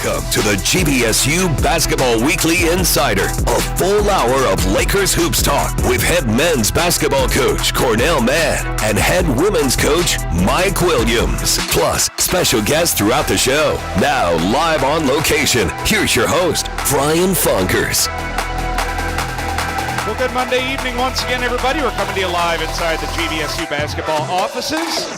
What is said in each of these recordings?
Welcome to the GVSU Basketball Weekly Insider, a full hour of Lakers hoops talk with head men's basketball coach Cornell Mann and head women's coach Mike Williams, plus special guests throughout the show. Now live on location, here's your host, Brian Fongers. Well, good Monday evening once again, everybody. We're coming to you live inside the GVSU basketball offices.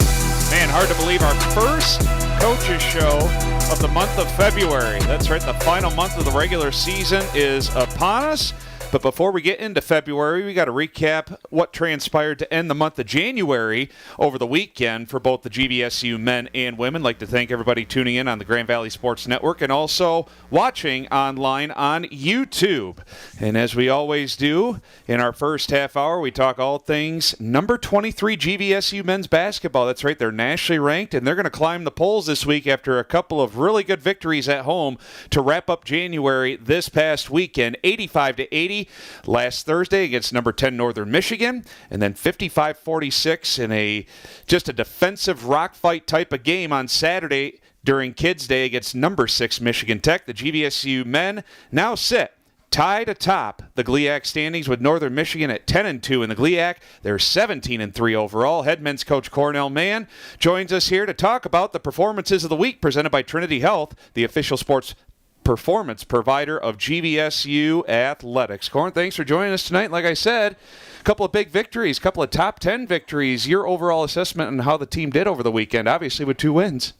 Man, hard to believe our first coaches show of the month of February. That's right, the final month of the regular season is upon us. But before we get into February, we got to recap what transpired to end the month of January over the weekend for both the GVSU men and women. I'd like to thank everybody tuning in on the Grand Valley Sports Network and also watching online on YouTube. And as we always do, in our first half hour, we talk all things number 23 GVSU men's basketball. That's right, they're nationally ranked, and they're going to climb the polls this week after a couple of really good victories at home to wrap up January this past weekend, 85-80. Last Thursday against number 10 Northern Michigan, and then 55-46 in just a defensive rock fight type of game on Saturday during Kids Day against number 6 Michigan Tech. The GVSU men now sit tied atop the GLIAC standings with Northern Michigan at 10-2 in the GLIAC. They're 17-3 overall. Head men's coach Cornell Mann joins us here to talk about the performances of the week presented by Trinity Health, the official sports performance provider of GVSU Athletics. Corn, thanks for joining us tonight. Like I said, a couple of big victories, a couple of top 10 victories. Your overall assessment on how the team did over the weekend, obviously with 2 wins.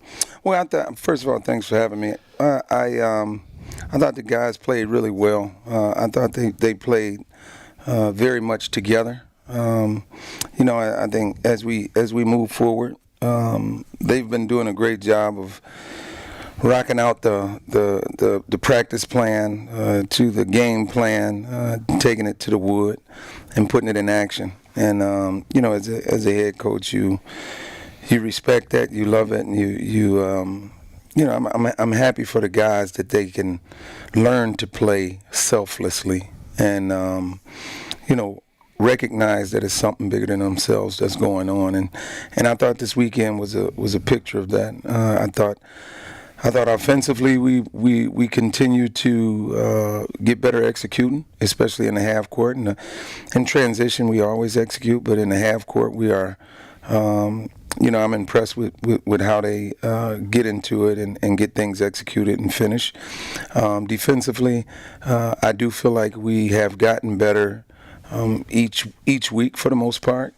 Well, first of all, thanks for having me. I thought the guys played really well. I thought they played very much together. I think as we move forward, they've been doing a great job of rocking out the practice plan to the game plan, taking it to the wood, and putting it in action. And as a head coach, you respect that, you love it, and I'm happy for the guys that they can learn to play selflessly and recognize that it's something bigger than themselves that's going on. And I thought this weekend was a picture of that. I thought offensively we continue to get better executing, especially in the half court. And in transition, we always execute, but in the half court, we are, I'm impressed with how they get into it and get things executed and finish. Defensively, I do feel like we have gotten better each week for the most part.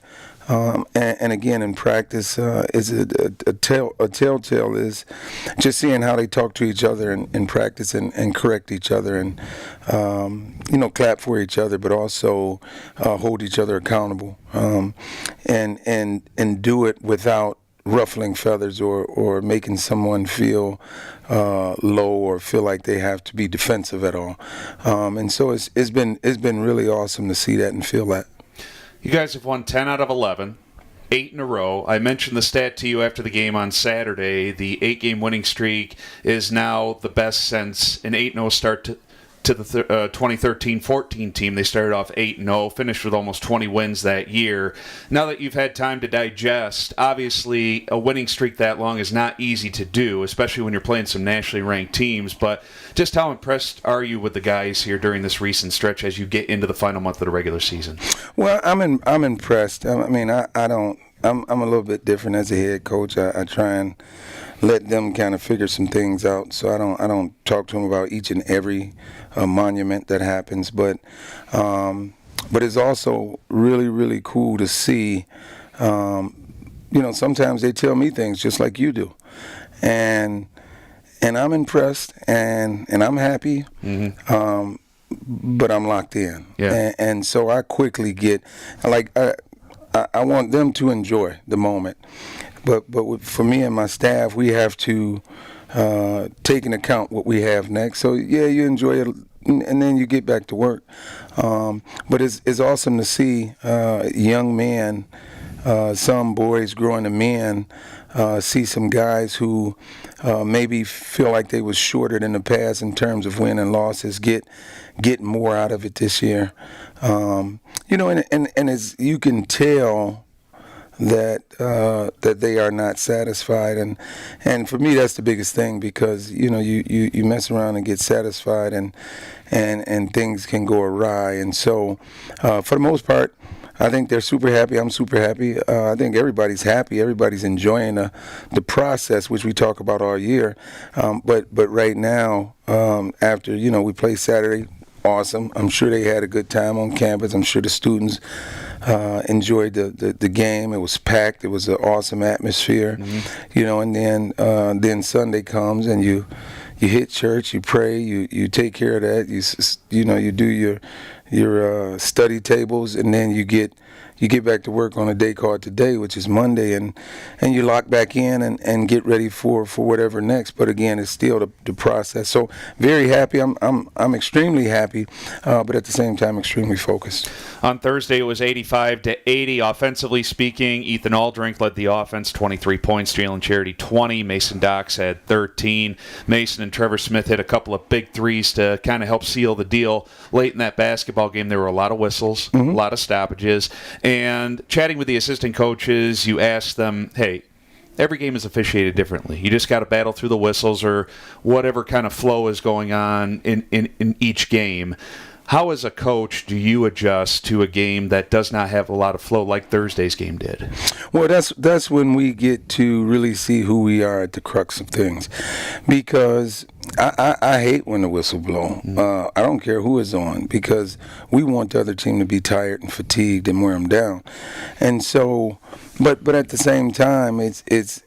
And again, in practice, is a telltale is just seeing how they talk to each other in practice and correct each other and clap for each other, but also hold each other accountable and do it without ruffling feathers or making someone feel low or feel like they have to be defensive at all. And so it's been really awesome to see that and feel that. You guys have won 10 out of 11, 8 in a row. I mentioned the stat to you after the game on Saturday. The 8-game winning streak is now the best since an 8-0 start to the 2013-14 team. They started off 8-0, finished with almost 20 wins that year. Now that you've had time to digest, obviously a winning streak that long is not easy to do, especially when you're playing some nationally ranked teams. But just how impressed are you with the guys here during this recent stretch as you get into the final month of the regular season? Well, I'm impressed. I mean, I'm a little bit different as a head coach. I try and let them kind of figure some things out. So I don't talk to them about each and every monument that happens. But it's also really, really cool to see. Sometimes they tell me things just like you do, and I'm impressed and I'm happy. Mm-hmm. But I'm locked in. Yeah. And so I quickly get I want them to enjoy the moment. But for me and my staff, we have to take into account what we have next. So, yeah, you enjoy it, and then you get back to work. But it's awesome to see young men, some boys growing to men, see some guys who maybe feel like they was shorter than the past in terms of win and losses, get more out of it this year. And as you can tell, that they are not satisfied, and for me that's the biggest thing, because you mess around and get satisfied, and things can go awry. And so for the most part, I think they're super happy. I'm super happy. I think everybody's happy. Everybody's enjoying the process, which we talk about all year. But right now, after we play Saturday, awesome. I'm sure they had a good time on campus. I'm sure the students enjoyed the game. It was packed. It was an awesome atmosphere. And then Sunday comes and you hit church, you pray, you take care of that. You do your study tables, and then you get back to work on a day called today, which is Monday, and you lock back in and get ready for whatever next. But again, it's still the process. So very happy. I'm extremely happy, but at the same time extremely focused. On Thursday, it was 85-80. Offensively speaking, Ethan Aldrink led the offense, 23 points. Jalen Charity 20. Mason Docks had 13. Mason and Trevor Smith hit a couple of big threes to kind of help seal the deal. Late in that basketball game, there were a lot of whistles, a lot of stoppages. And chatting with the assistant coaches, you ask them, hey, every game is officiated differently. You just got to battle through the whistles or whatever kind of flow is going on in each game. How, as a coach, do you adjust to a game that does not have a lot of flow like Thursday's game did? Well, that's when we get to really see who we are at the crux of things, because I hate when the whistle blow. I don't care who is on, because we want the other team to be tired and fatigued and wear them down. And so, but at the same time, it's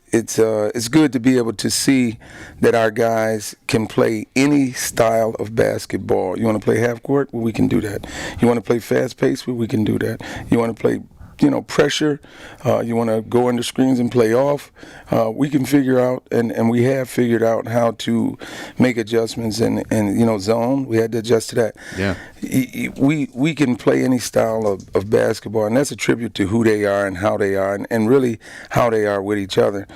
good to be able to see that our guys can play any style of basketball. You want to play half court? Well, we can do that. You want to play fast pace? Well, we can do that. You want to play pressure, you want to go under screens and play off, we can figure out, and we have figured out how to make adjustments and zone. We had to adjust to that. Yeah. We can play any style of basketball, and that's a tribute to who they are and how they are, and really how they are with each other.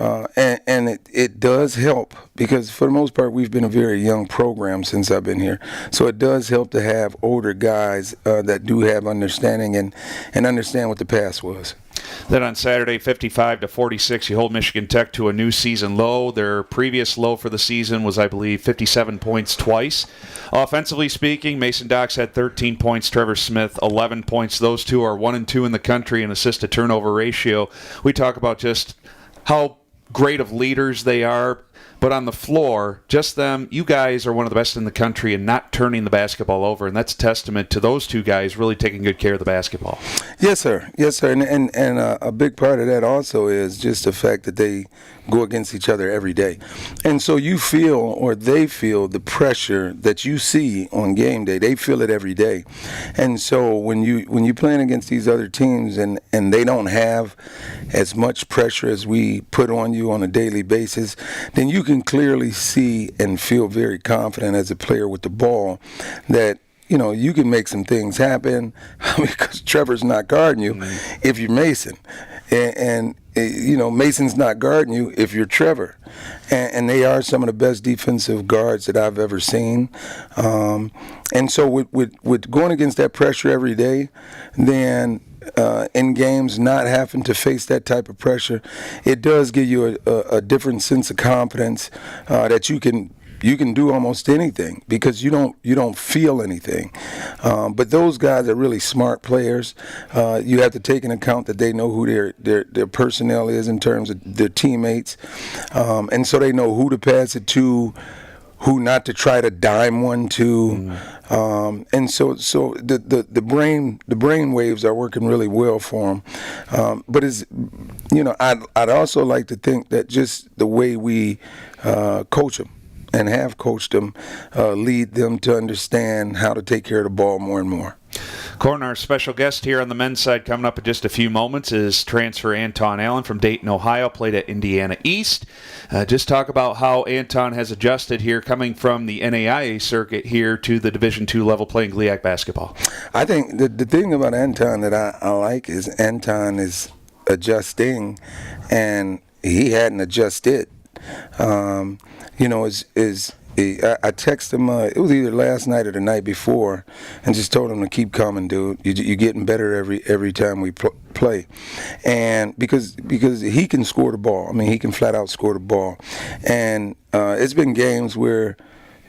And it does help, because for the most part we've been a very young program since I've been here. So it does help to have older guys that do have understanding and understand what the past was. Then on Saturday, 55-46, you hold Michigan Tech to a new season low. Their previous low for the season was, I believe, 57 points twice. Offensively speaking, Mason Docks had 13 points, Trevor Smith 11 points. Those two are 1 and 2 in the country in assist-to-turnover ratio. We talk about just how great of leaders they are, but on the floor, just them, you guys are one of the best in the country in not turning the basketball over, and that's a testament to those two guys really taking good care of the basketball. Yes, sir. And a big part of that also is just the fact that they go against each other every day. And so you feel, or they feel, the pressure that you see on game day. They feel it every day. And so when you're playing against these other teams and they don't have as much pressure as we put on you on a daily basis, then you can clearly see and feel very confident as a player with the ball that you can make some things happen, because Trevor's not guarding you if you're Mason. And Mason's not guarding you if you're Trevor. And they are some of the best defensive guards that I've ever seen. And so with going against that pressure every day, then in games not having to face that type of pressure, it does give you a different sense of confidence that you can do almost anything, because you don't feel anything. But those guys are really smart players. You have to take into account that they know who their personnel is in terms of their teammates, and so they know who to pass it to, who not to try to dime one to. And so the brain waves are working really well for them. But I'd also like to think that just the way we coach them and have coached them lead them to understand how to take care of the ball more and more. Cornell, our special guest here on the men's side coming up in just a few moments is transfer Anton Allen from Dayton, Ohio, played at Indiana East. Just talk about how Anton has adjusted here, coming from the NAIA circuit here to the Division II level, playing GLIAC basketball. I think the thing about Anton that I like is Anton is adjusting, and he hadn't adjusted. I texted him. It was either last night or the night before, and just told him to keep coming, dude. You're getting better every time we play, and because he can score the ball. I mean, he can flat out score the ball, and it's been games where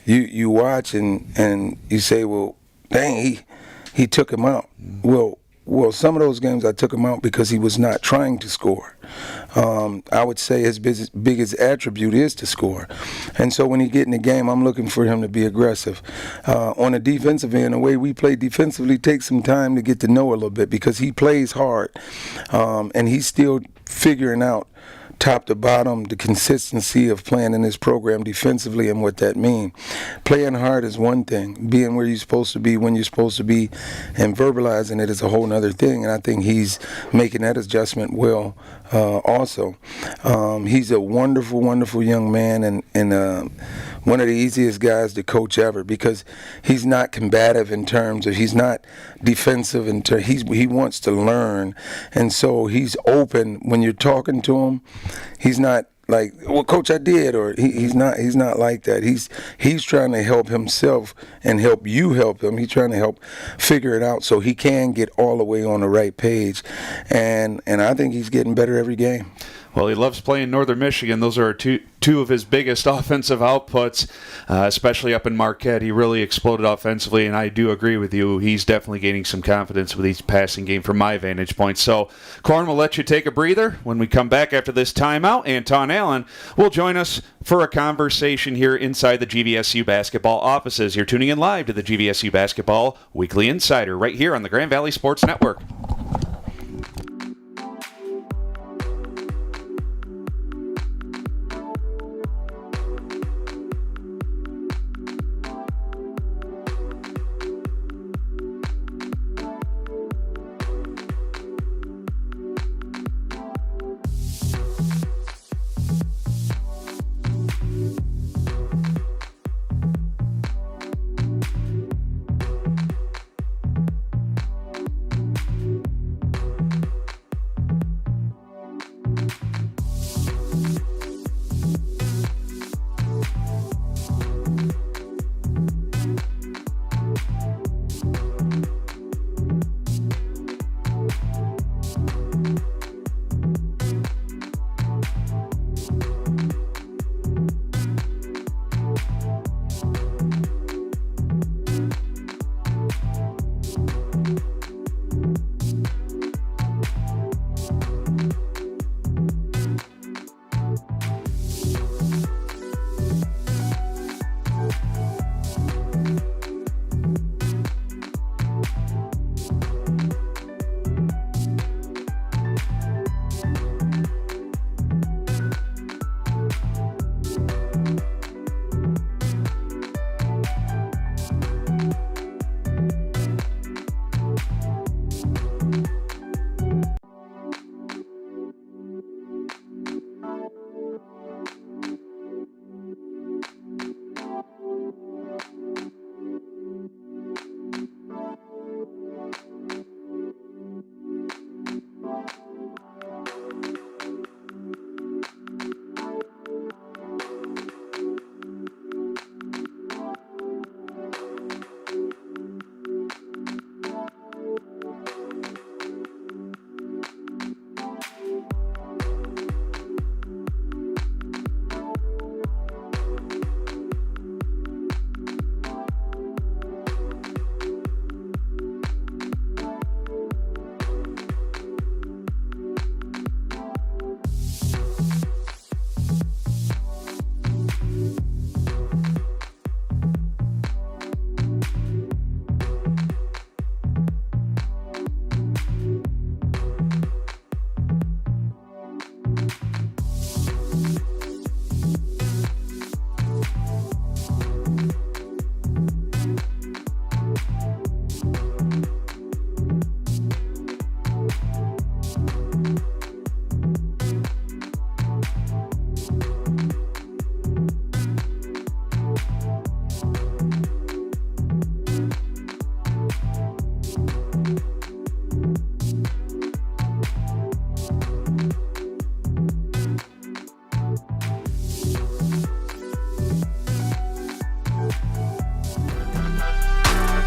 you watch and you say, well, dang, he took him out. Well, some of those games I took him out because he was not trying to score. I would say his biggest attribute is to score. And so when he get in the game, I'm looking for him to be aggressive. On the defensive end, the way we play defensively takes some time to get to know a little bit because he plays hard. And he's still figuring out top to bottom the consistency of playing in this program defensively and what that means. Playing hard is one thing. Being where you're supposed to be, when you're supposed to be, and verbalizing it is a whole other thing. And I think he's making that adjustment well also. He's a wonderful, wonderful young man and one of the easiest guys to coach ever because he's not combative in terms of, he's not defensive he wants to learn, and so he's open when you're talking to him. He's not like, well, coach, I did, or he's not like that. He's trying to help himself and help you help him. He's trying to help figure it out so he can get all the way on the right page, and I think he's getting better every game. Well, he loves playing Northern Michigan. Those are two of his biggest offensive outputs, especially up in Marquette. He really exploded offensively, and I do agree with you. He's definitely gaining some confidence with his passing game from my vantage point. So, Corn, we'll let you take a breather. When we come back after this timeout, Anton Allen will join us for a conversation here inside the GVSU basketball offices. You're tuning in live to the GVSU Basketball Weekly Insider right here on the Grand Valley Sports Network.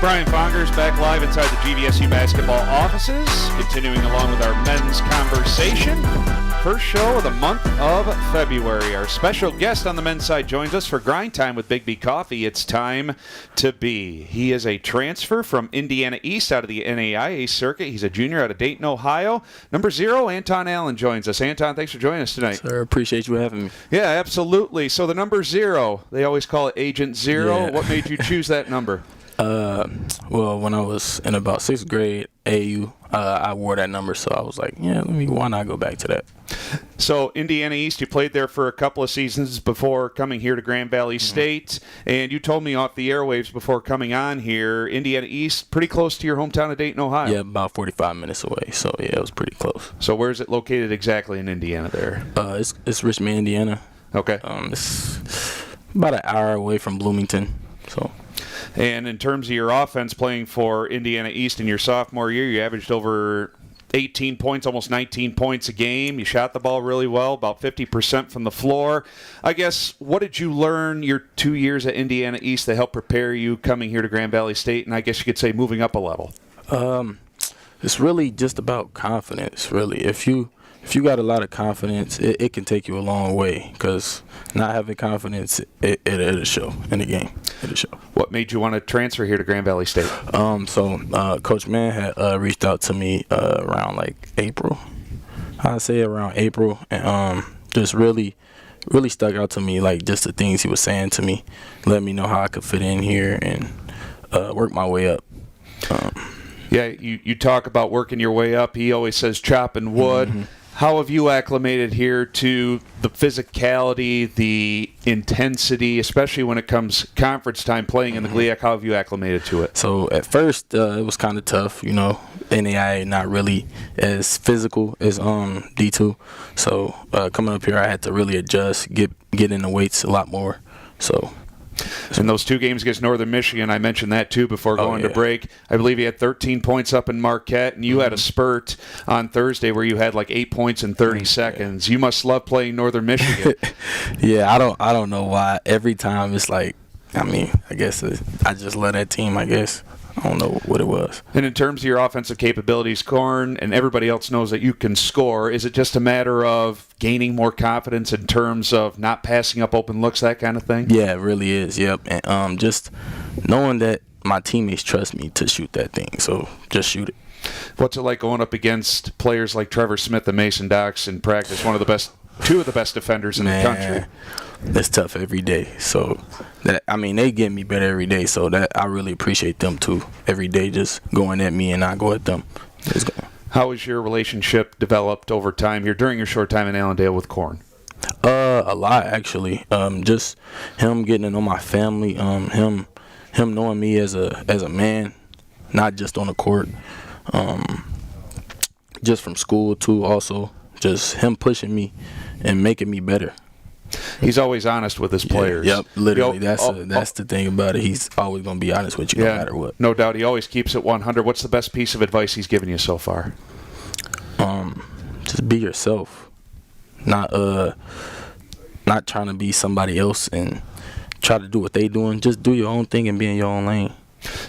Brian Fongers back live inside the GVSU basketball offices, continuing along with our men's conversation. First show of the month of February. Our special guest on the men's side joins us for Grind Time with Big B Coffee. It's time to be. He is a transfer from Indiana East out of the NAIA circuit. He's a junior out of Dayton, Ohio. Number 0, Anton Allen joins us. Anton, thanks for joining us tonight. Sir, appreciate you having me. Yeah, absolutely. So the number 0, they always call it Agent Zero. Yeah. What made you choose that number? Well, when I was in about 6th grade AU, I wore that number, so I was like, why not go back to that? So Indiana East, you played there for a couple of seasons before coming here to Grand Valley State, and you told me off the airwaves before coming on here, Indiana East, pretty close to your hometown of Dayton, Ohio. Yeah, about 45 minutes away, so yeah, it was pretty close. So where is it located exactly in Indiana there? It's Richmond, Indiana. Okay. It's about an hour away from Bloomington, so. And in terms of your offense playing for Indiana East in your sophomore year, you averaged over 18 points, almost 19 points a game. You shot the ball really well, about 50% from the floor. I guess, what did you learn your 2 years at Indiana East that helped prepare you coming here to Grand Valley State, and I guess you could say moving up a level? It's really just about confidence, really. If you got a lot of confidence, it can take you a long way, because not having confidence, it'll show in the game. It'll show. What made you want to transfer here to Grand Valley State? So Coach Mann had reached out to me around like April. I'd say around April, and just really stuck out to me, like just the things he was saying to me, let me know how I could fit in here and work my way up. Yeah, you talk about working your way up. He always says chopping wood. Mm-hmm. How have you acclimated here to the physicality, the intensity, especially when it comes conference time playing in the GLIAC? How have you acclimated to it? So at first, it was kind of tough, NAIA not really as physical as D2. So coming up here, I had to really adjust, get in the weights a lot more. So. In those 2 games against Northern Michigan, I mentioned that too before going to break. I believe he had 13 points up in Marquette, and you had a spurt on Thursday where you had like 8 points in 30 seconds. You must love playing Northern Michigan. Yeah, I don't know why. Every time it's like, I guess I just love that team, I guess. I don't know what it was. And in terms of your offensive capabilities, Corn, and everybody else knows that you can score, is it just a matter of gaining more confidence in terms of not passing up open looks, that kind of thing? Yeah, it really is, yep. And just knowing that my teammates trust me to shoot that thing, so just shoot it. What's it like going up against players like Trevor Smith and Mason Docks in practice, two of the best defenders in the country? It's tough every day. So they get me better every day. So that I really appreciate them too. Every day, just going at me and not go at them. How has your relationship developed over time here during your short time in Allendale with Corn? A lot actually. Just him getting to know my family. Him knowing me as a man, not just on the court. Just from school too. Also, just him pushing me and making me better. He's always honest with his players. Yep, literally. That's the thing about it. He's always going to be honest with you no matter what. No doubt. He always keeps it 100. What's the best piece of advice he's given you so far? Just be yourself. Not trying to be somebody else and try to do what they doing. Just do your own thing and be in your own lane.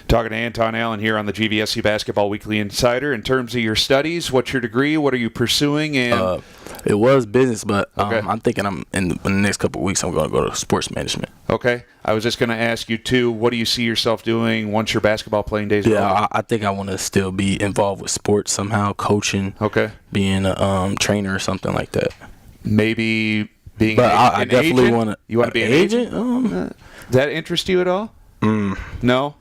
Talking to Anton Allen here on the GVSU Basketball Weekly Insider. In terms of your studies, what's your degree? What are you pursuing? And it was business, but I'm thinking in the next couple of weeks I'm going to go to sports management. Okay. I was just going to ask you, too, what do you see yourself doing once your basketball playing days are over? Yeah, I think I want to still be involved with sports somehow, coaching, being a trainer or something like that. Maybe being I definitely want to. You want to be an agent? Does that interest you at all? No?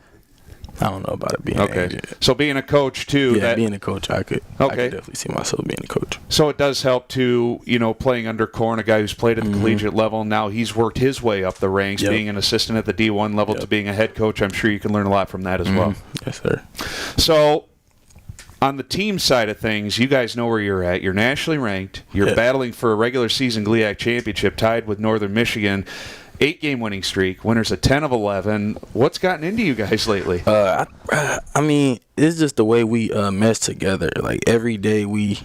I don't know about it being an agent. So being a coach, too. Yeah, being a coach, I could definitely see myself being a coach. So it does help, too, playing under Corn, a guy who's played at the collegiate level. Now he's worked his way up the ranks, being an assistant at the D1 level to being a head coach. I'm sure you can learn a lot from that as well. Yes, sir. So on the team side of things, you guys know where you're at. You're nationally ranked. You're battling for a regular season GLIAC championship, tied with Northern Michigan. 8-game winning streak, winners of 10 of 11. What's gotten into you guys lately? It's just the way we mesh together. Like every day we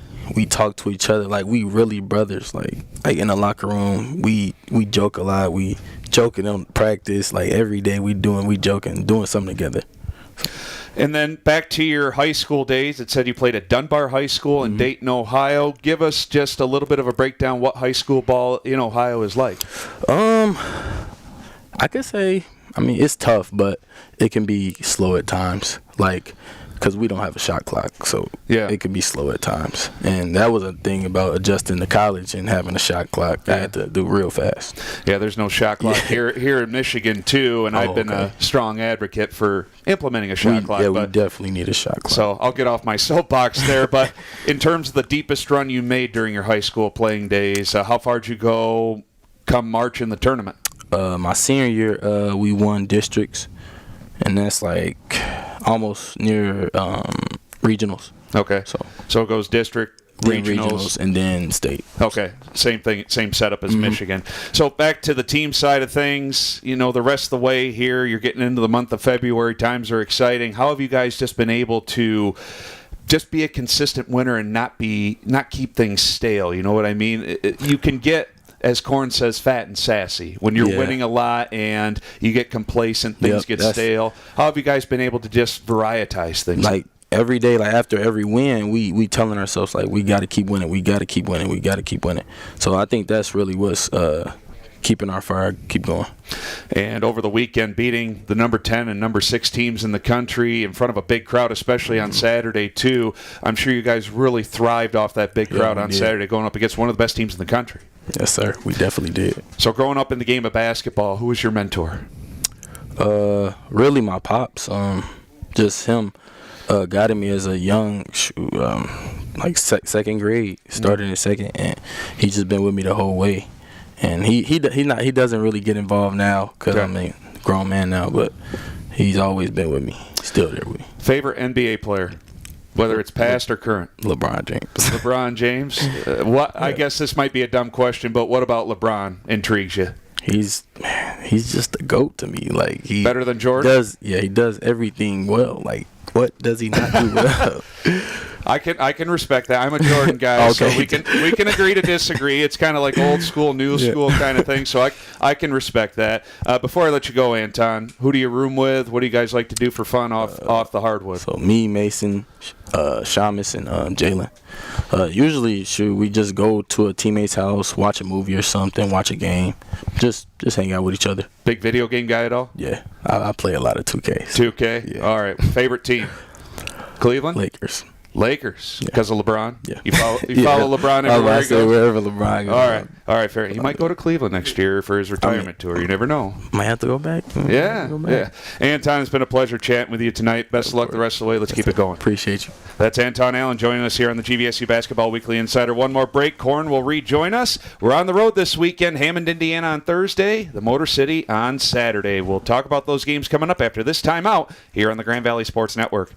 talk to each other like we really brothers. Like in the locker room, we joke a lot. We joking on practice. Like every day we joking, doing something together. And then back to your high school days. It said you played at Dunbar High School in Dayton, Ohio. Give us just a little bit of a breakdown what high school ball in Ohio is like. I could say, I mean, it's tough, but it can be slow at times. Like, because we don't have a shot clock, so it can be slow at times. And that was a thing about adjusting to college and having a shot clock. I had to do real fast. Yeah, there's no shot clock here in Michigan, too, and I've been a strong advocate for implementing a shot clock. Yeah, we definitely need a shot clock. So I'll get off my soapbox there. But in terms of the deepest run you made during your high school playing days, how far did you go come March in the tournament? My senior year, we won districts, and that's like almost near regionals. Okay. So it goes district, regionals, and then state. Okay. Same thing, same setup as Michigan. So back to the team side of things, the rest of the way here, you're getting into the month of February. Times are exciting. How have you guys just been able to just be a consistent winner and not keep things stale? You know what I mean? You can get, as Corn says, fat and sassy when you're winning a lot and you get complacent, things get stale. How have you guys been able to just varietize things? Like every day, like after every win, we telling ourselves like we got to keep winning, we got to keep winning, we got to keep winning. So I think that's really what's keeping our fire keep going. And over the weekend, beating the number 10 and number 6 teams in the country in front of a big crowd, especially on Saturday too. I'm sure you guys really thrived off that big crowd on Saturday, going up against one of the best teams in the country. Yes, sir. We definitely did. So growing up in the game of basketball, who was your mentor? Really my pops. Just him guided me as a young, second grade. Started in second, and he's just been with me the whole way. And he doesn't really get involved now because I'm a grown man now, but he's always been with me. Still there with me. Favorite NBA player? Whether it's past or current. LeBron James. LeBron James. I guess this might be a dumb question, but what about LeBron intrigues you? He's just a GOAT to me. Like better than Jordan? He does everything well. Like what does he not do well? I can respect that. I'm a Jordan guy, so we can agree to disagree. It's kind of like old school, new school kind of thing. So I can respect that. Before I let you go, Anton, who do you room with? What do you guys like to do for fun off the hardwood? So me, Mason, Shamus, and Jalen. Usually, we just go to a teammate's house, watch a movie or something, watch a game, just hang out with each other. Big video game guy at all? Yeah, I play a lot of 2K. 2K? Yeah. All right. Favorite team? Cleveland? Lakers, because of LeBron. Yeah, you follow LeBron everywhere he goes. Wherever LeBron goes. All right, fair. He might go to Cleveland next year for his retirement tour. You never know. Might have to go back. Yeah. Anton, it's been a pleasure chatting with you tonight. Best of luck the rest of the way. Let's keep it going. Appreciate you. That's Anton Allen joining us here on the GVSU Basketball Weekly Insider. One more break. Corn will rejoin us. We're on the road this weekend. Hammond, Indiana on Thursday. The Motor City on Saturday. We'll talk about those games coming up after this timeout here on the Grand Valley Sports Network.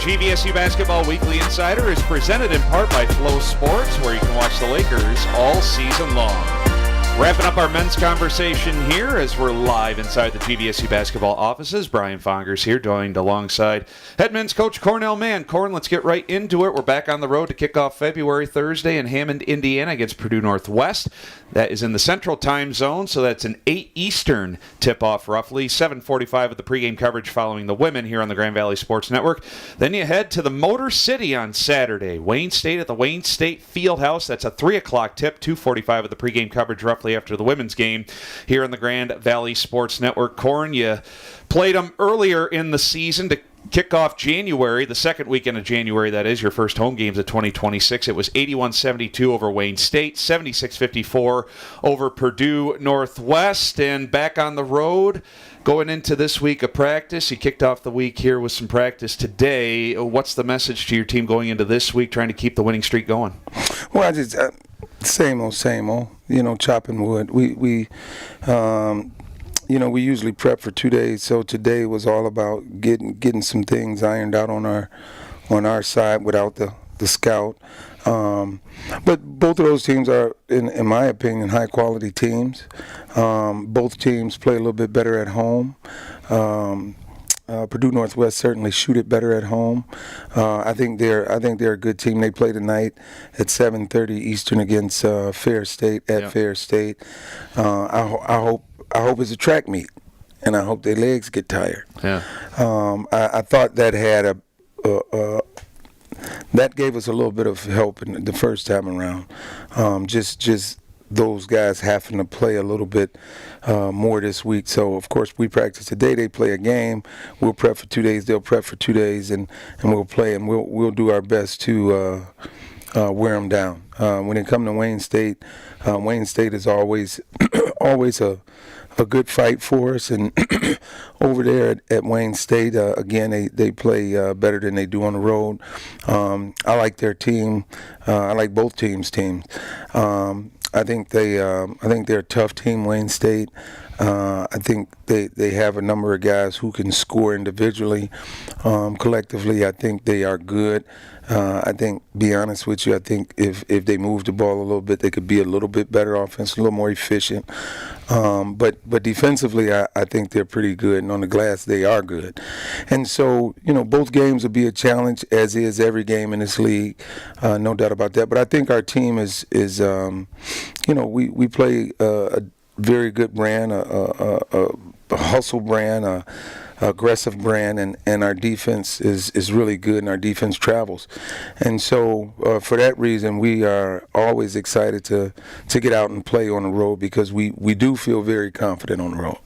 GVSU Basketball Weekly Insider is presented in part by Flow Sports, where you can watch the Lakers all season long. Wrapping up our men's conversation here as we're live inside the GVSU basketball offices. Brian Fongers here, joined alongside head men's coach Cornell Mann. Corn, let's get right into it. We're back on the road to kick off February Thursday in Hammond, Indiana against Purdue Northwest. That is in the Central Time Zone, so that's an 8 Eastern tip-off roughly. 7:45 of the pregame coverage following the women here on the Grand Valley Sports Network. Then you head to the Motor City on Saturday. Wayne State at the Wayne State Fieldhouse. That's a 3 o'clock tip. 2:45 of the pregame coverage roughly after the women's game here on the Grand Valley Sports Network. Corn, you played them earlier in the season to kick off January, the second weekend of January, that is, your first home games of 2026. It was 81-72 over Wayne State, 76-54 over Purdue Northwest, and back on the road going into this week of practice. You kicked off the week here with some practice today. What's the message to your team going into this week, trying to keep the winning streak going? Well, I just same old, chopping wood. We usually prep for 2 days, so today was all about getting some things ironed out on our side without the scout. But both of those teams are, in my opinion, high-quality teams. Both teams play a little bit better at home. Purdue Northwest certainly shoot it better at home. I think they're a good team. They play tonight at 7:30 Eastern against Fair State at Fair State. I hope it's a track meet, and I hope their legs get tired. Yeah. I thought that had that gave us a little bit of help in the first time around. Just those guys having to play a little bit more this week. So, of course, we practice today. They play a game. We'll prep for 2 days. They'll prep for 2 days, and we'll play, and we'll do our best to wear them down. When it comes to Wayne State is always always a good fight for us, and over there at Wayne State, again, they play better than they do on the road. I like their team. I like both teams. I think they're a tough team, Wayne State. I think they have a number of guys who can score individually. Collectively, I think they are good. I think, be honest with you, I think if they move the ball a little bit, they could be a little bit better offense, a little more efficient. But defensively, I think they're pretty good, and on the glass, they are good. And so, both games will be a challenge, as is every game in this league, no doubt about that. But I think our team is we play a very good brand, a hustle brand, aggressive brand, and our defense is really good, and our defense travels. And so for that reason, we are always excited to get out and play on the road, because we do feel very confident on the road.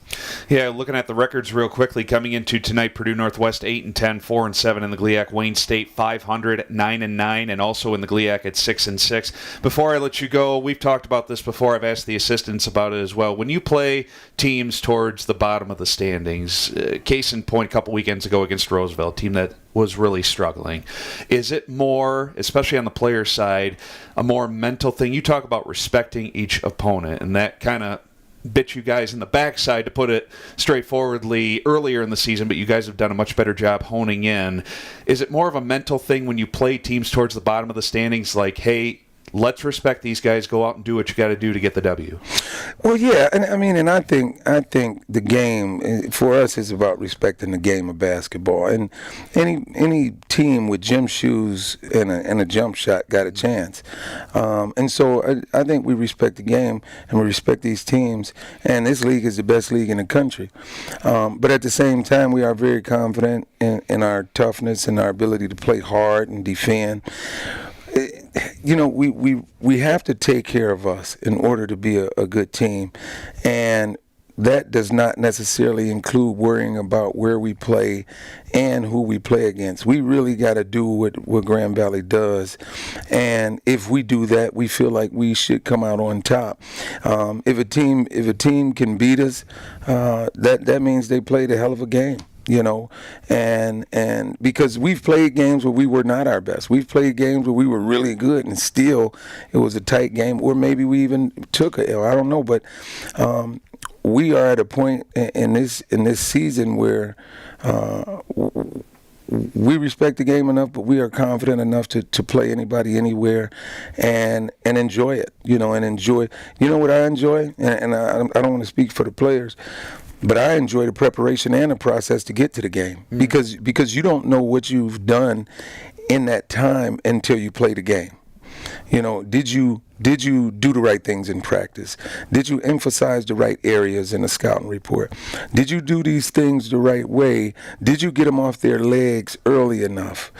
Yeah, looking at the records real quickly, coming into tonight, Purdue Northwest 8-10, 4-7 in the GLIAC. Wayne State 500, 9-9, and also in the GLIAC at 6-6. Before I let you go, we've talked about this before. I've asked the assistants about it as well. When you play teams towards the bottom of the standings, case in point, a couple weekends ago against Roosevelt, a team that was really struggling, is it more, especially on the player side, a more mental thing? You talk about respecting each opponent, and that kind of bit you guys in the backside, to put it straightforwardly, earlier in the season, but you guys have done a much better job honing in. Is it more of a mental thing when you play teams towards the bottom of the standings, like, hey, let's respect these guys, go out and do what you got to do to get the W? Well, yeah, and I think the game for us is about respecting the game of basketball, and any team with gym shoes and a jump shot got a chance, and so I think we respect the game and we respect these teams, and this league is the best league in the country, but at the same time we are very confident in our toughness and our ability to play hard and defend. We have to take care of us in order to be a good team, and that does not necessarily include worrying about where we play and who we play against. We really got to do what Grand Valley does, and if we do that, we feel like we should come out on top. If a team can beat us, that means they played a hell of a game. And because we've played games where we were not our best. We've played games where we were really good, and still it was a tight game, or maybe we even took a L. I don't know, but we are at a point in this season where we respect the game enough, but we are confident enough to play anybody anywhere and enjoy it, and enjoy. You know what I enjoy? And I don't want to speak for the players, but I enjoy the preparation and the process to get to the game because you don't know what you've done in that time until you play the game. Did you do the right things in practice? Did you emphasize the right areas in the scouting report? Did you do these things the right way? Did you get them off their legs early enough?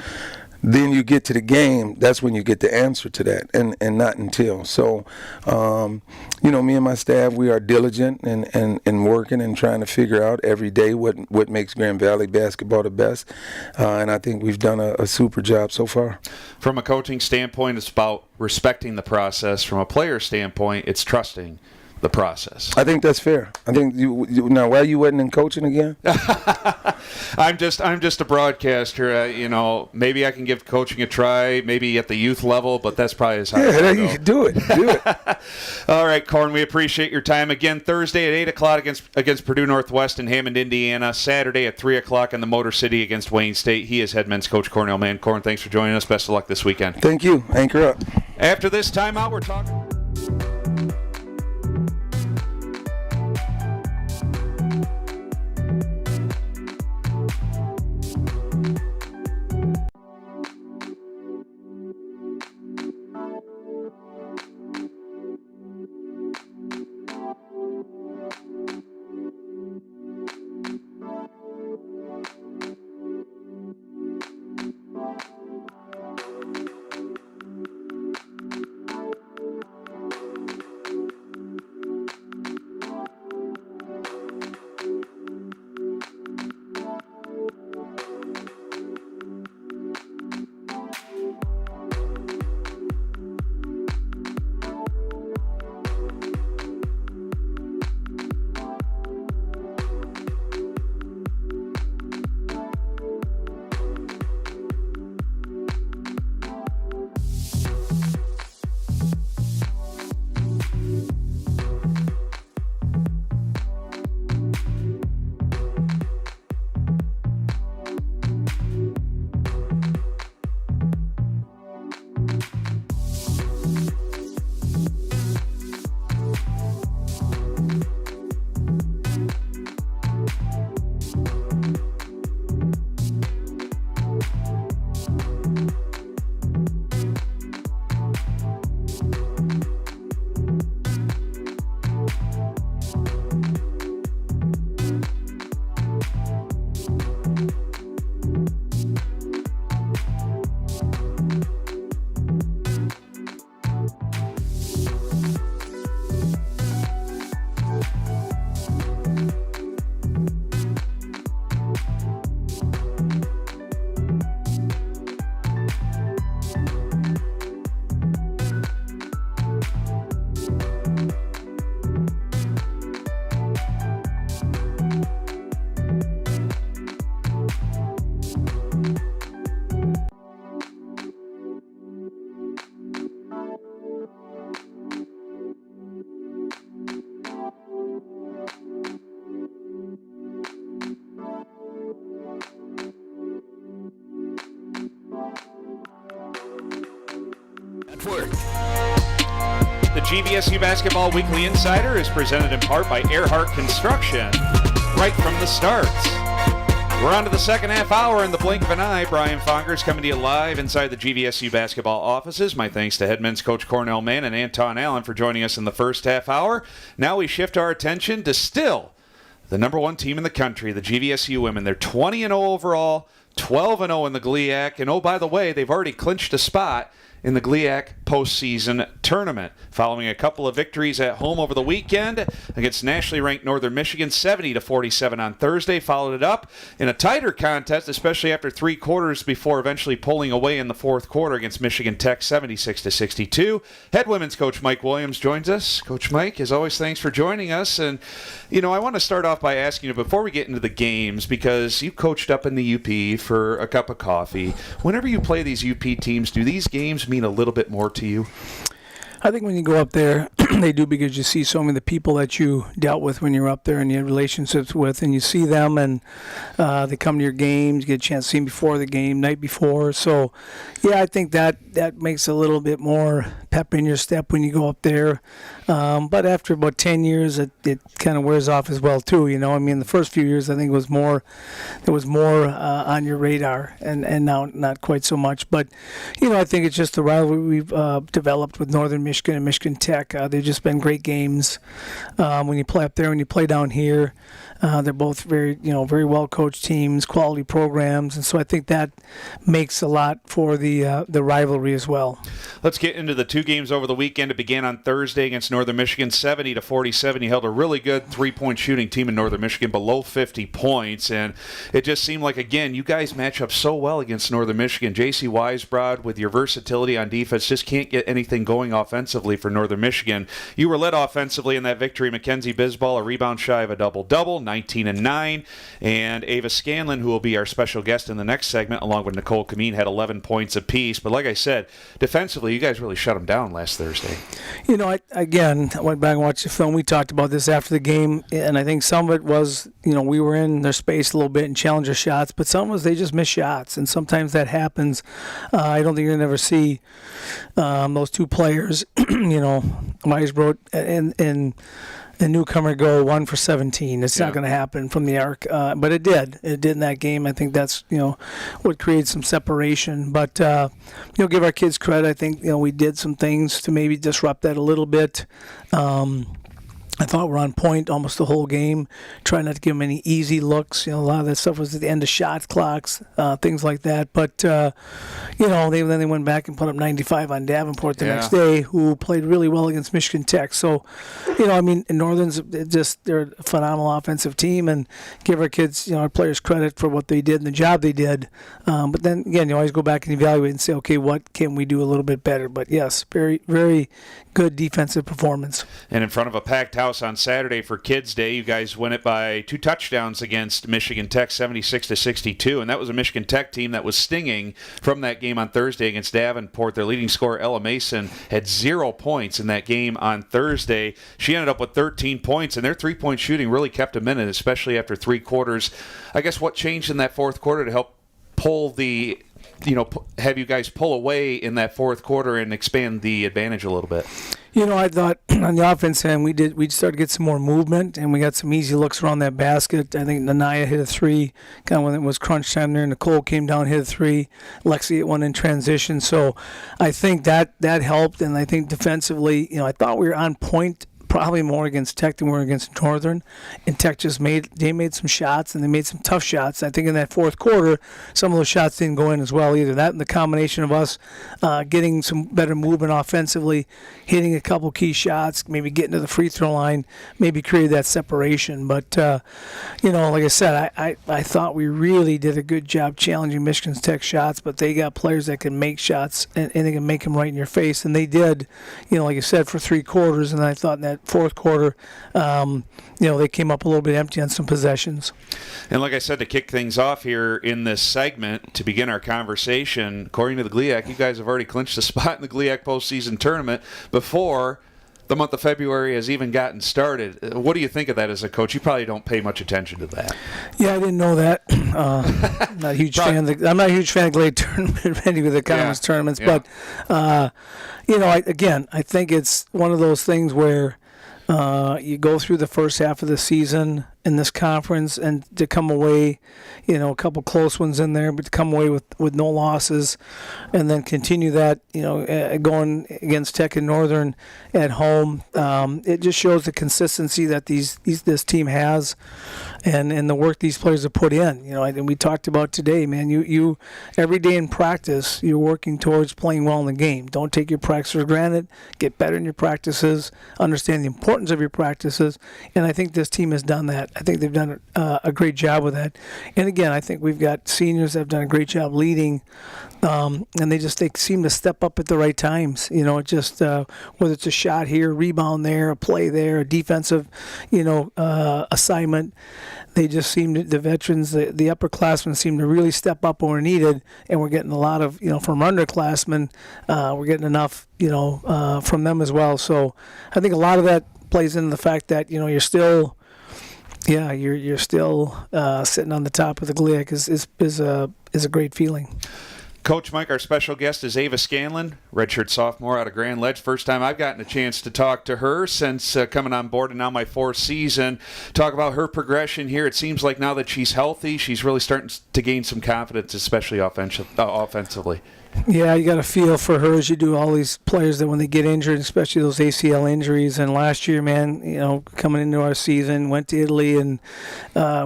Then you get to the game, that's when you get the answer to that, and not until. So, me and my staff, we are diligent and working and trying to figure out every day what makes Grand Valley basketball the best, and I think we've done a super job so far. From a coaching standpoint, it's about respecting the process. From a player standpoint, it's trusting the process. I think that's fair. I think now, why you wasn't in coaching again? I'm just a broadcaster. Maybe I can give coaching a try, maybe at the youth level, but that's probably as high as I go. You do it. All right, Corn, we appreciate your time. Again, Thursday at 8 o'clock against Purdue Northwest in Hammond, Indiana. Saturday at 3 o'clock in the Motor City against Wayne State. He is head men's coach Cornell Mann. Corn, thanks for joining us. Best of luck this weekend. Thank you. Anchor up. After this timeout, we're talking... Network. The GVSU Basketball Weekly Insider is presented in part by Earhart Construction, right from the start. We're on to the second half hour in the blink of an eye. Brian Fongers coming to you live inside the GVSU basketball offices. My thanks to head men's coach Cornell Mann and Anton Allen for joining us in the first half hour. Now we shift our attention to still the number one team in the country, the GVSU women. They're 20-0 overall, 12-0 in the GLIAC, and oh, by the way, they've already clinched a spot in the GLIAC postseason tournament, following a couple of victories at home over the weekend against nationally ranked Northern Michigan, 70-47 on Thursday. Followed it up in a tighter contest, especially after three quarters, before eventually pulling away in the fourth quarter against Michigan Tech, 76-62. Head women's coach Mike Williams joins us. Coach Mike, as always, thanks for joining us. And, you know, I want to start off by asking you, before we get into the games, because you coached up in the UP for a cup of coffee. Whenever you play these UP teams, do these games mean a little bit more to you? I think when you go up there, they do, because you see so many of the people that you dealt with when you're up there and you had relationships with, and you see them, and they come to your games, you get a chance to see them before the game, night before. So, yeah, I think that makes a little bit more pep in your step when you go up there. But after about 10 years, it kind of wears off as well, too. You know, I mean, the first few years, I think there was more on your radar, and now not quite so much. But, you know, I think it's just the rivalry we've developed with Northern Michigan and Michigan Tech. They've just been great games. When you play up there, when you play down here, they're both very well coached teams, quality programs, and so I think that makes a lot for the rivalry as well. Let's get into the two games over the weekend. It began on Thursday against Northern Michigan, 70-47. You held a really good three-point shooting team in Northern Michigan, below 50 points, and it just seemed like, again, you guys match up so well against Northern Michigan. J.C. Weisbrod, with your versatility on defense, just can't get anything going offensively for Northern Michigan. You were led offensively in that victory. Mackenzie Bisbal, a rebound shy of a double-double, 19 and 9, and Ava Scanlon, who will be our special guest in the next segment, along with Nicole Kameen, had 11 points apiece. But like I said, defensively, you guys really shut them down last Thursday. You know, I went back and watched the film. We talked about this after the game, and I think some of it was, we were in their space a little bit and challenged their shots, but some was they just missed shots, and sometimes that happens. I don't think you're going to ever see those two players, Weisbrod and newcomer go 1 for 17. It's not going to happen from the arc, but it did. It did in that game. I think that's what creates some separation. But give our kids credit. I think we did some things to maybe disrupt that a little bit. I thought we're on point almost the whole game. Try not to give them any easy looks. A lot of that stuff was at the end of shot clocks, things like that. But then they went back and put up 95 on Davenport the next day, who played really well against Michigan Tech. So, Northern's they're a phenomenal offensive team, and give our kids, our players credit for what they did and the job they did. But then again, you always go back and evaluate and say, okay, what can we do a little bit better? But yes, very, very good defensive performance. And in front of a packed house on Saturday for Kids Day, you guys win it by 2 touchdowns against Michigan Tech, 76-62, and that was a Michigan Tech team that was stinging from that game on Thursday against Davenport. Their leading scorer, Ella Mason, had 0 points in that game on Thursday. She ended up with 13 points, and their three-point shooting really kept them in it, especially after 3 quarters. I guess what changed in that fourth quarter to help pull the have you guys pull away in that fourth quarter and expand the advantage a little bit? I thought on the offense end, we started to get some more movement, and we got some easy looks around that basket. I think Nanaya hit a 3, kind of when it was crunch time there. Nicole came down, hit a 3. Lexi hit one in transition. So I think that helped, and I think defensively, I thought we were on point probably more against Tech than we were against Northern. And Tech they made some shots, and they made some tough shots. I think in that fourth quarter, some of those shots didn't go in as well either. That and the combination of us getting some better movement offensively, hitting a couple key shots, maybe getting to the free throw line, maybe created that separation. But, like I said, I thought we really did a good job challenging Michigan Tech shots, but they got players that can make shots, and they can make them right in your face. And they did, like you said, for 3 quarters. And I thought in that fourth quarter, they came up a little bit empty on some possessions. And like I said, to kick things off here in this segment, to begin our conversation, according to the GLIAC, you guys have already clinched a spot in the GLIAC postseason tournament before the month of February has even gotten started. What do you think of that as a coach? You probably don't pay much attention to that. Yeah, I didn't know that. I'm not a huge fan of the GLIAC tournament, any of the conference tournaments. Yeah. But, I think it's one of those things where you go through the first half of the season in this conference, and to come away, a couple close ones in there, but to come away with no losses, and then continue that, going against Tech and Northern at home, it just shows the consistency that this team has, and the work these players have put in. And we talked about today, man. You every day in practice, you're working towards playing well in the game. Don't take your practice for granted. Get better in your practices. Understand the importance of your practices, and I think this team has done that. I think they've done a great job with that. And again, I think we've got seniors that have done a great job leading, and they seem to step up at the right times. Whether it's a shot here, rebound there, a play there, a defensive, assignment. they just seem to, the veterans, the upperclassmen seem to really step up when we're needed, and we're getting a lot of, from underclassmen, we're getting enough, from them as well. So I think a lot of that plays into the fact that, you're still, you're still sitting on the top of the GLIAC is a great feeling. Coach Mike, our special guest is Ava Scanlon, redshirt sophomore out of Grand Ledge. First time I've gotten a chance to talk to her since coming on board, and now my 4th season. Talk about her progression here. It seems like now that she's healthy, she's really starting to gain some confidence, especially offensively. Yeah, you got a feel for her as you do all these players that when they get injured, especially those ACL injuries. And last year, man, coming into our season, went to Italy, and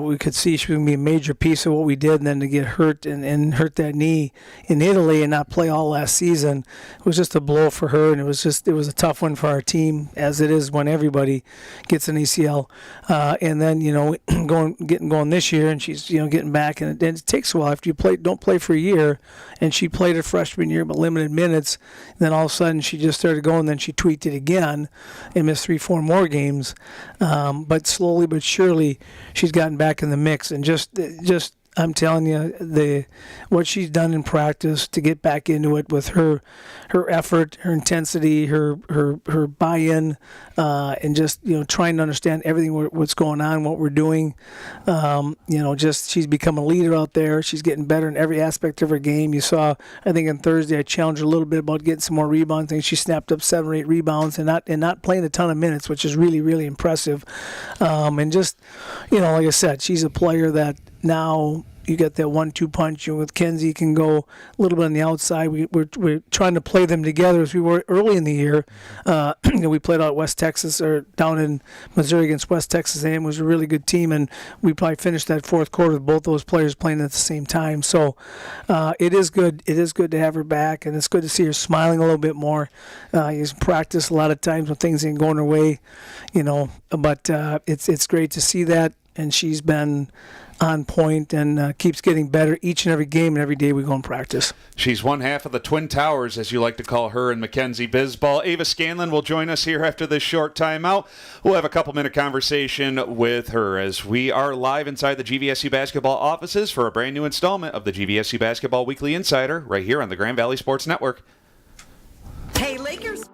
we could see she was going to be a major piece of what we did. And then to get hurt and hurt that knee in Italy and not play all last season, it was just a blow for her. And it was a tough one for our team, as it is when everybody gets an ACL. And then, getting going this year, and she's, getting back. And it takes a while after you don't play for a year. And she played her freshman year, but limited minutes. And then all of a sudden, she just started going. Then she tweaked it again and missed 3-4 more games. But slowly but surely, she's gotten back in the mix. And just I'm telling you, what she's done in practice to get back into it with her effort, her intensity, her buy-in, and just trying to understand everything what's going on, what we're doing. Just she's become a leader out there. She's getting better in every aspect of her game. You saw, I think on Thursday, I challenged her a little bit about getting some more rebounds. I think she snapped up 7 or 8 rebounds and not playing a ton of minutes, which is really, really impressive. And just like I said, she's a player that now you get that 1-2 punch. With Kenzie can go a little bit on the outside. We're trying to play them together as we were early in the year. We played out at West Texas, or down in Missouri against West Texas A&M. It was a really good team, and we probably finished that 4th quarter with both those players playing at the same time. So it is good. It is good to have her back, and it's good to see her smiling a little bit more. You practice a lot of times when things ain't going her way, but it's great to see that, and she's been on point and keeps getting better each and every game and every day we go and practice. She's one half of the Twin Towers, as you like to call her, in Mackenzie Bisball. Ava Scanlon will join us here after this short timeout. We'll have a couple-minute conversation with her as we are live inside the GVSU basketball offices for a brand new installment of the GVSU Basketball Weekly Insider right here on the Grand Valley Sports Network. Hey, Lakers.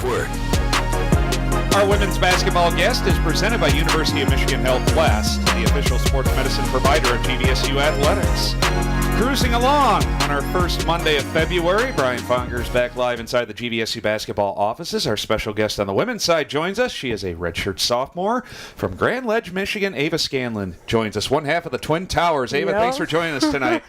Network. Our women's basketball guest is presented by University of Michigan Health West, the official sports medicine provider of GVSU Athletics. Cruising along on our first Monday of February, Brian Fongers back live inside the GVSU basketball offices. Our special guest on the women's side joins us. She is a redshirt sophomore from Grand Ledge, Michigan. Ava Scanlon joins us, one half of the Twin Towers. Ava, thanks for joining us tonight.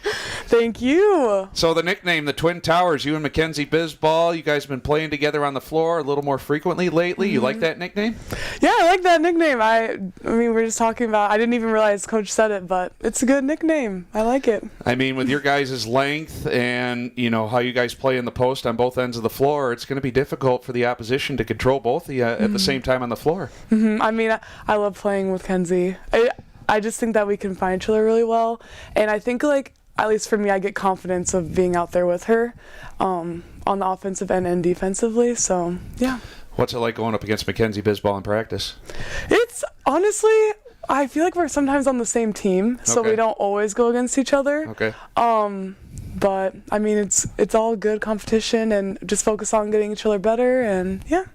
Thank you. So the nickname, the Twin Towers, you and Mackenzie Bisball, you guys have been playing together on the floor a little more frequently lately. You like that nickname? Yeah, I like that nickname. I mean, we're just talking about, I didn't even realize Coach said it, but it's a good nickname. I like it. I mean, with your guys' length and, you know, how you guys play in the post on both ends of the floor, it's going to be difficult for the opposition to control both of you at the same time on the floor. I mean, I love playing with Kenzie. I just think that we can find each other really well. And I think, like, at least for me, I get confidence of being out there with her on the offensive end and defensively. So, yeah. What's it like going up against Mackenzie Bisball in practice? It's honestly, I feel like we're sometimes on the same team, so we don't always go against each other. Okay. But I mean, it's all good competition and just focus on getting each other better, and yeah.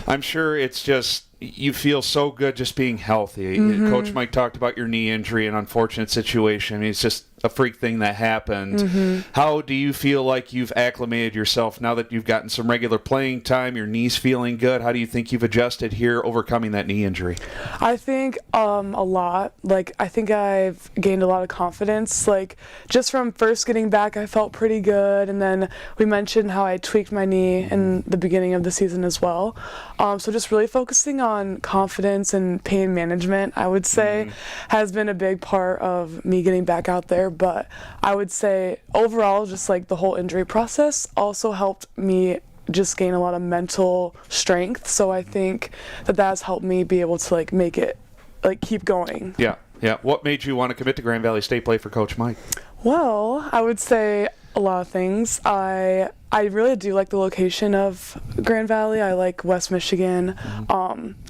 I'm sure it's just, you feel so good just being healthy. Coach Mike talked about your knee injury, an unfortunate situation. I mean, it's just a freak thing that happened. How do you feel like you've acclimated yourself now that you've gotten some regular playing time, your knee's feeling good? How do you think you've adjusted here overcoming that knee injury? I think a lot. Like, I think I've gained a lot of confidence. Like, just from first getting back, I felt pretty good. And then we mentioned how I tweaked my knee in the beginning of the season as well. So just really focusing on confidence and pain management, I would say, has been a big part of me getting back out there. But I would say overall, just like the whole injury process also helped me just gain a lot of mental strength. So I think that has helped me be able to like make it, like, keep going. Yeah. What made you want to commit to Grand Valley State, play for Coach Mike? Well, I would say a lot of things. I really do like the location of Grand Valley. I like West Michigan.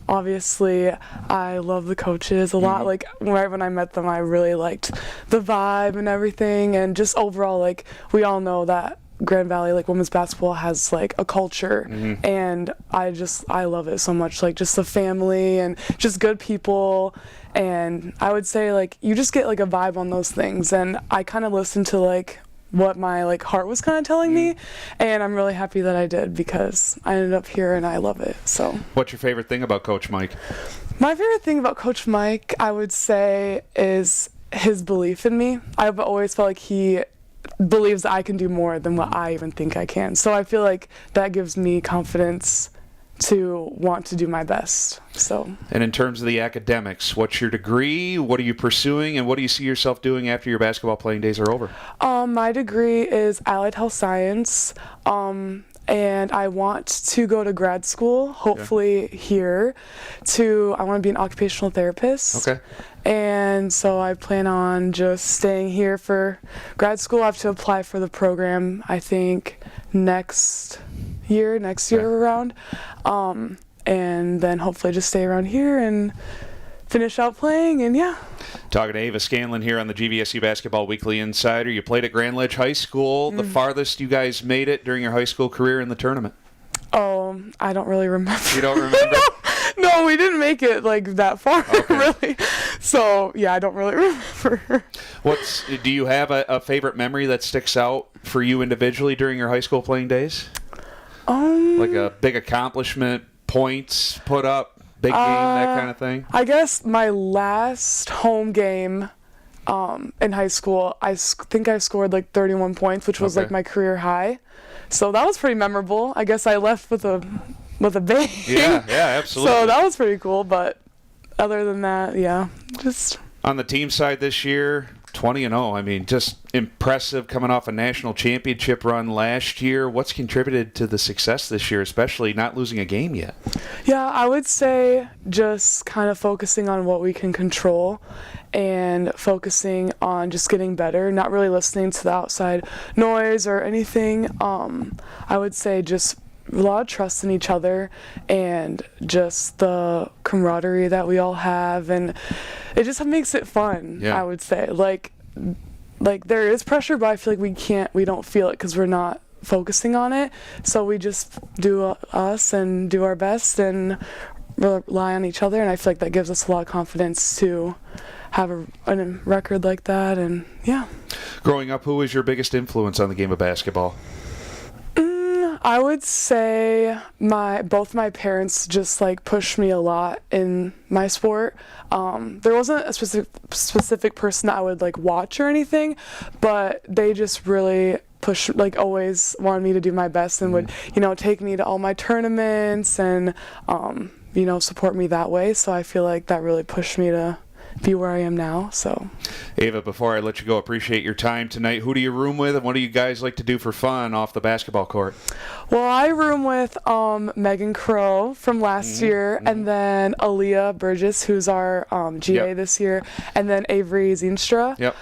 Obviously, I love the coaches a lot. Like, right when I met them, I really liked the vibe and everything. And just overall, like, we all know that Grand Valley, like, women's basketball has, like, a culture. And I love it so much. Like, just the family and just good people. And I would say, like, you just get, like, a vibe on those things. And I kind of listen to, like, what my like heart was kind of telling me, and I'm really happy that I did because I ended up here and I love it. So what's your favorite thing about Coach Mike? My favorite thing about Coach Mike, I would say, is his belief in me. I've always felt like he believes I can do more than what I even think I can. So I feel like that gives me confidence to want to do my best. So. And in terms of the academics, what's your degree? What are you pursuing? And what do you see yourself doing after your basketball playing days are over? My degree is Allied Health Science. And I want to go to grad school, hopefully here, I want to be an occupational therapist. Okay. And so I plan on just staying here for grad school. I have to apply for the program, I think, next year around. And then hopefully just stay around here and finish out playing, and yeah. Talking to Ava Scanlon here on the GVSU Basketball Weekly Insider. You played at Grand Ledge High School. The farthest you guys made it during your high school career in the tournament? Oh, I don't really remember. You don't remember? No, we didn't make it like that far, really. So, yeah, I don't really remember. Do you have a favorite memory that sticks out for you individually during your high school playing days? Like a big accomplishment, points put up? Big game, that kind of thing? I guess my last home game in high school, I think I scored like 31 points, which was like my career high. So that was pretty memorable. I guess I left with a bang. Yeah, absolutely. So that was pretty cool, but other than that, yeah, just... On the team side this year, 20-0. I mean, just impressive coming off a national championship run last year. What's contributed to the success this year, especially not losing a game yet? Yeah, I would say just kind of focusing on what we can control and focusing on just getting better, not really listening to the outside noise or anything. I would say just a lot of trust in each other and just the camaraderie that we all have, and it just makes it fun. I would say like there is pressure, but I feel like we don't feel it because we're not focusing on it. So we just do us and do our best and rely on each other, and I feel like that gives us a lot of confidence to have a record like that. And yeah. Growing up, who was your biggest influence on the game of basketball? I would say both my parents just like pushed me a lot in my sport. There wasn't a specific person that I would like watch or anything, but they just really pushed, like always wanted me to do my best and would, take me to all my tournaments and, support me that way. So I feel like that really pushed me to be where I am now. So Ava, before I let you go, appreciate your time tonight. Who do you room with, and what do you guys like to do for fun off the basketball court? Well, I room with Megan Crow from last year, and then Aaliyah Burgess, who's our GA this year, and then Avery Zienstra. Yep.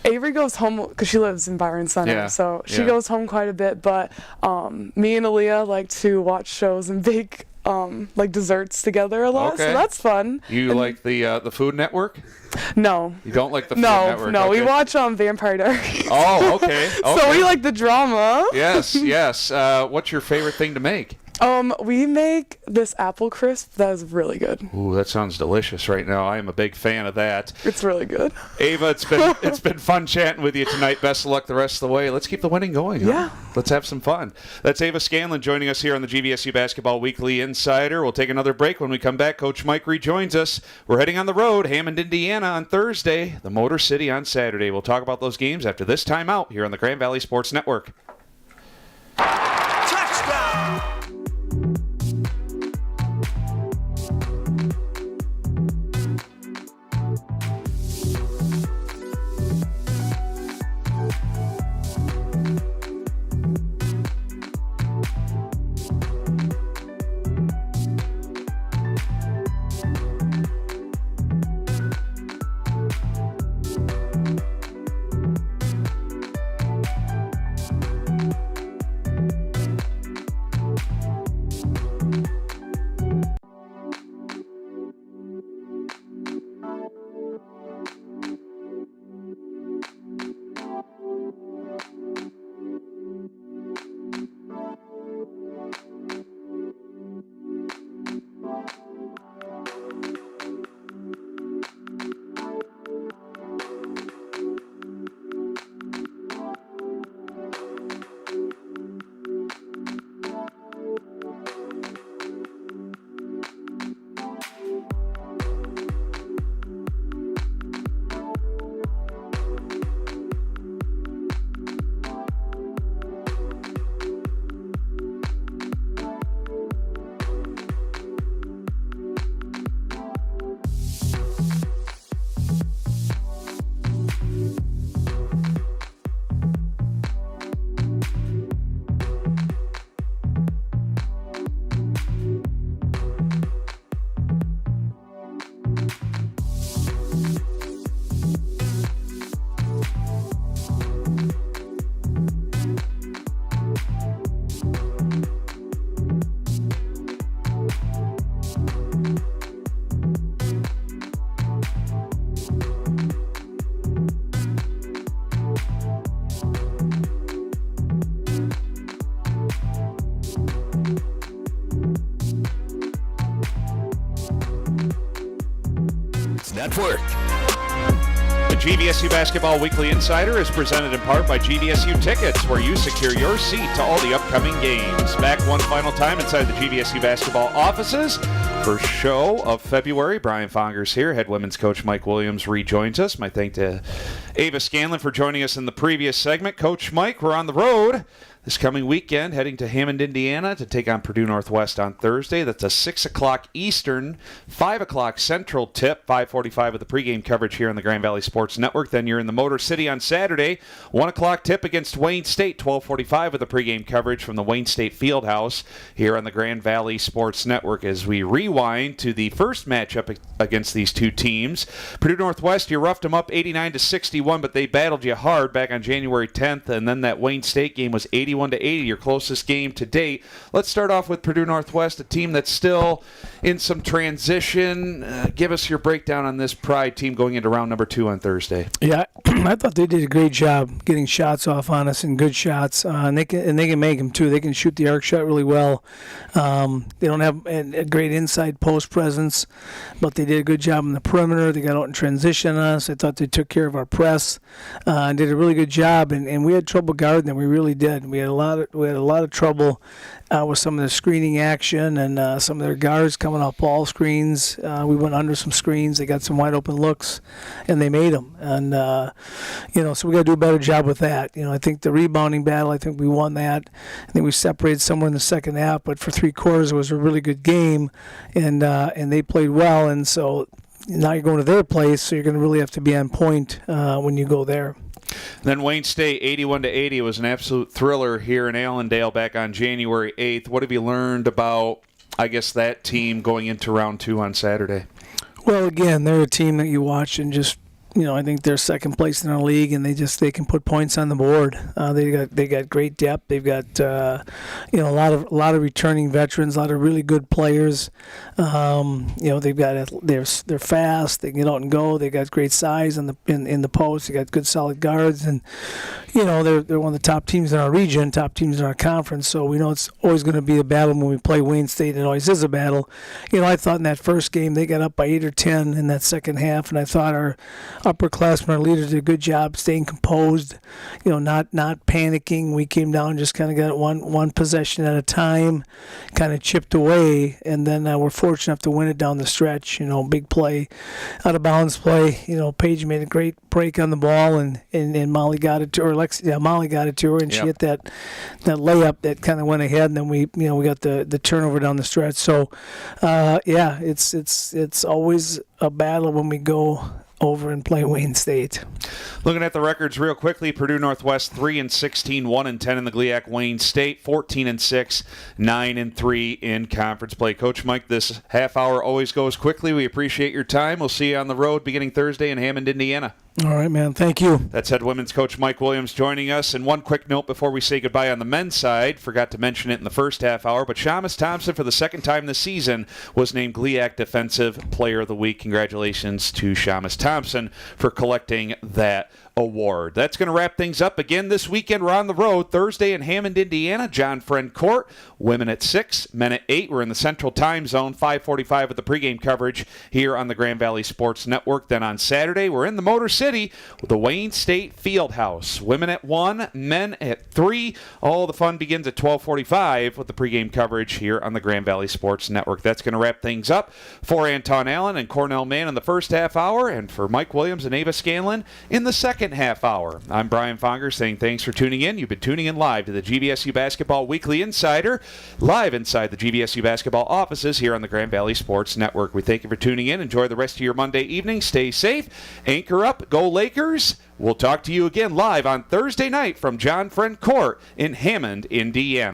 Avery goes home because she lives in Byron Center, so she goes home quite a bit, but me and Aaliyah like to watch shows and bake like desserts together a lot, so that's fun. You like the Food Network? No. You don't like the Food Network? No, okay. we watch Vampire Diaries. Oh, okay. So we like the drama. Yes. What's your favorite thing to make? We make this apple crisp that is really good. Ooh, that sounds delicious right now. I am a big fan of that. It's really good. Ava, it's been fun chatting with you tonight. Best of luck the rest of the way. Let's keep the winning going. Yeah. Huh? Let's have some fun. That's Ava Scanlon joining us here on the GVSU Basketball Weekly Insider. We'll take another break. When we come back, Coach Mike rejoins us. We're heading on the road, Hammond, Indiana on Thursday, the Motor City on Saturday. We'll talk about those games after this timeout here on the Grand Valley Sports Network. Touchdown! Network. The GVSU Basketball Weekly Insider is presented in part by GVSU Tickets, where you secure your seat to all the upcoming games. Back one final time inside the GVSU Basketball offices. First show of February. Brian Fongers here. Head women's coach Mike Williams rejoins us. My thanks to Ava Scanlon for joining us in the previous segment. Coach Mike, we're on the road this coming weekend, heading to Hammond, Indiana to take on Purdue Northwest on Thursday. That's a 6 o'clock Eastern, 5 o'clock Central tip, 5:45 with the pregame coverage here on the Grand Valley Sports Network. Then you're in the Motor City on Saturday, 1 o'clock tip against Wayne State, 12:45 with the pregame coverage from the Wayne State Fieldhouse here on the Grand Valley Sports Network. As we rewind to the first matchup against these two teams, Purdue Northwest, you roughed them up 89-61, but they battled you hard back on January 10th, and then that Wayne State game was 81-80, your closest game to date. Let's start off with Purdue Northwest, a team that's still in some transition. Give us your breakdown on this Pride team going into round number 2 on Thursday. Yeah, I thought they did a great job getting shots off on us and good shots. And they can make them too. They can shoot the arc shot really well. They don't have a great inside post presence, but they did a good job in the perimeter. They got out in transition on us. I thought they took care of our press and did a really good job. And we had trouble guarding them. We really did. We had a lot of trouble with some of the screening action and some of their guards coming off ball screens. We went under some screens. They got some wide open looks, and they made them. And so we got to do a better job with that. I think the rebounding battle, I think we won that. I think we separated somewhere in the second half, but for 3 quarters it was a really good game, and they played well. And so now you're going to their place, so you're going to really have to be on point when you go there. Then Wayne State 81-80 was an absolute thriller here in Allendale back on January 8th. What have you learned about, I guess, that team going into round 2 on Saturday? Well, again, they're a team that you watch and just, I think they're second place in our league, and they can put points on the board. They got great depth. They've got a lot of returning veterans, a lot of really good players. They've got they're fast. They can get out and go. They got great size in the post. They got good solid guards, and they're one of the top teams in our region, top teams in our conference. So we know it's always going to be a battle when we play Wayne State. It always is a battle. I thought in that first game they got up by 8 or 10 in that second half, and I thought our upperclassmen, our leaders, did a good job staying composed, not panicking. We came down, just kind of got one possession at a time, kind of chipped away, and then we're fortunate enough to win it down the stretch. Big play, out of bounds play. Paige made a great break on the ball, and Molly got it to her. Molly got it to her, and she hit that layup that kind of went ahead, and then we got the turnover down the stretch. So, it's always a battle when we go over and play Wayne State. Looking at the records real quickly, Purdue Northwest 3-16, 1-10 in the GLIAC. Wayne State 14-6, 9-3 in conference play. Coach Mike, this half hour always goes quickly. We appreciate your time. We'll see you on the road beginning Thursday in Hammond, Indiana. All right, man. Thank you. That's head women's coach Mike Williams joining us. And one quick note before we say goodbye on the men's side. Forgot to mention it in the first half hour, but Shamus Thompson, for the second time this season, was named GLIAC Defensive Player of the Week. Congratulations to Shamus Thompson for collecting that award. That's going to wrap things up. Again, this weekend we're on the road. Thursday in Hammond, Indiana, John Friend Court. Women at 6, men at 8. We're in the Central Time Zone, 5:45 with the pregame coverage here on the Grand Valley Sports Network. Then on Saturday, we're in the Motor City with the Wayne State Fieldhouse. Women at 1, men at 3. All the fun begins at 12:45 with the pregame coverage here on the Grand Valley Sports Network. That's going to wrap things up for Anton Allen and Cornell Mann in the first half hour, and for Mike Williams and Ava Scanlon in the second half hour. I'm Brian Fongers saying thanks for tuning in. You've been tuning in live to the GVSU Basketball Weekly Insider, live inside the GVSU Basketball offices here on the Grand Valley Sports Network. We thank you for tuning in. Enjoy the rest of your Monday evening. Stay safe. Anchor up. Go Lakers. We'll talk to you again live on Thursday night from John Friend Court in Hammond, Indiana.